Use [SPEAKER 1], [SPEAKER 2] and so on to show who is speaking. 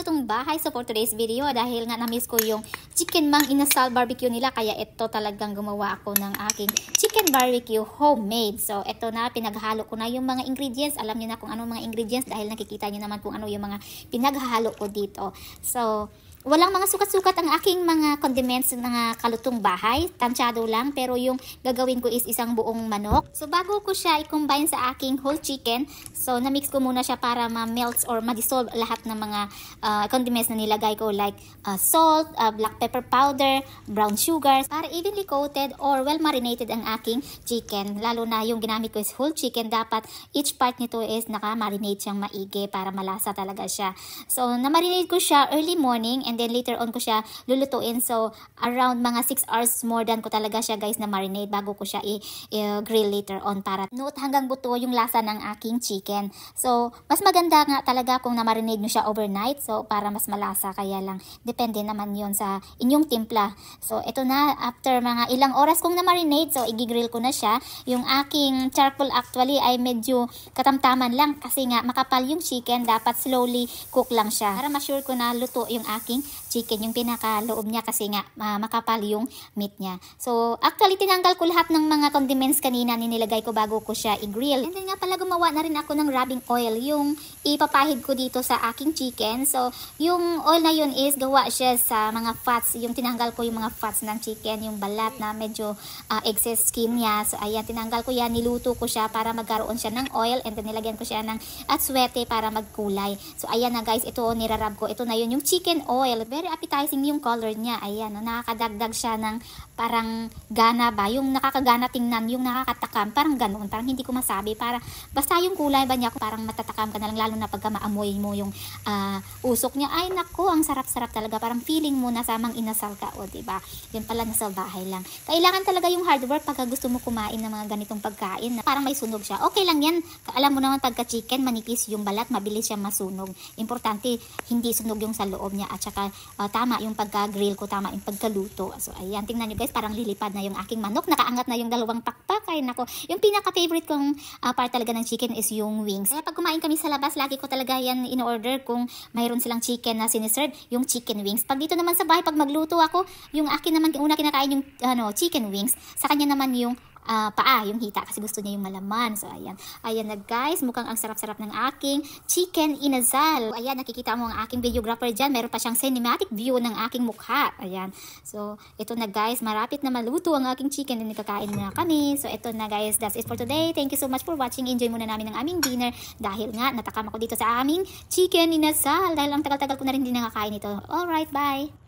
[SPEAKER 1] kalutong bahay. So for today's video, dahil nga na-miss ko yung chicken mang inasal barbecue nila, kaya ito talagang gumawa ako ng aking chicken barbecue homemade. So ito na, pinaghalo ko na yung mga ingredients. Alam niyo na kung anong mga ingredients dahil nakikita niyo naman kung ano yung mga pinaghalo ko dito. So walang mga sukat-sukat ang aking mga condiments ng kalutong bahay. Tansyado lang, pero yung gagawin ko is isang buong manok. So bago ko siya i-combine sa aking whole chicken, so na-mix ko muna siya para ma-melt or ma-dissolve lahat ng mga condiments na nilagay ko, like salt, black pepper powder, brown sugar, para evenly coated or well marinated ang aking chicken. Lalo na yung ginamit ko is whole chicken, dapat each part nito is naka-marinate siyang maigi para malasa talaga siya. So na-marinate ko siya early morning, and then later on ko siya lulutuin. So around mga 6 hours more than ko talaga siya guys na marinate bago ko siya i-grill later on para note hanggang buto yung lasa ng aking chicken. So mas maganda nga talaga kung na-marinate nyo siya overnight, so para mas malasa. Kaya lang depende naman yon sa inyong timpla. So ito na, after mga ilang oras kong na-marinate, so i-grill ko na siya. Yung aking charcoal actually ay medyo katamtaman lang kasi nga makapal yung chicken, dapat slowly cook lang siya para ma-sure ko na luto yung aking chicken, yung pinakaloob niya, kasi nga makapal yung meat niya. So actually tinanggal ko lahat ng mga condiments kanina, nilagay ko bago ko siya i-grill. And then nga pala gumawa na rin ako ng rubbing oil, yung ipapahid ko dito sa aking chicken. So yung oil na yun is gawa siya sa mga fats, yung tinanggal ko yung mga fats ng chicken, yung balat na medyo excess skin niya. So ayan, tinanggal ko yan, niluto ko siya para magkaroon siya ng oil, and then nilagyan ko siya ng atswete para magkulay. So ayan na guys, ito nirarab ko, ito na yun yung chicken oil. Very appetizing yung color niya. Ayan, nakakadagdag siya ng parang gana ba, yung nakakagana tingnan, yung nakakatakam, parang ganoon, parang hindi ko masabi, para basta yung kulay ba niya, parang matatakam ka na lang, lalo na pagka maamoy mo yung usok niya. Ay nako, ang sarap-sarap talaga, parang feeling mo na samang inasal ka, o diba? Yun pala, nasa bahay lang. Kailangan talaga yung hard work pagka gusto mo kumain ng mga ganitong pagkain na parang may sunog siya. Okay lang yan, alam mo naman pagka chicken manipis yung balat, mabilis siya masunog. Importante hindi sunog yung sa loob niya, at saka tama yung pagka-grill ko, tama yung pagkaluto. So ayan, tingnan nyo guys, parang lilipad na yung aking manok, nakaangat na yung dalawang pakpak. Ay nako, yung pinaka-favorite kong part talaga ng chicken is yung wings. Kaya pag kumain kami sa labas, lagi ko talaga yan in-order kung mayroon silang chicken na siniserve, yung chicken wings. Pag dito naman sa bahay, pag magluto ako, yung akin naman, una kinakain yung chicken wings, sa kanya naman yung paa, yung hita, kasi gusto niya yung malaman. So ayan, ayan na guys, mukhang ang sarap-sarap ng aking chicken inasal. Ayan, nakikita mo ang aking videographer dyan, meron pa siyang cinematic view ng aking mukha. Ayan, so ito na guys, marapit na maluto ang aking chicken, din kakain na kami. So ito na guys, that's it for today. Thank you so much for watching. Enjoy muna namin ang aming dinner, dahil nga natakam ako dito sa aming chicken inasal, dahil ang tagal-tagal ko na rin din nakakain ito. Alright, bye!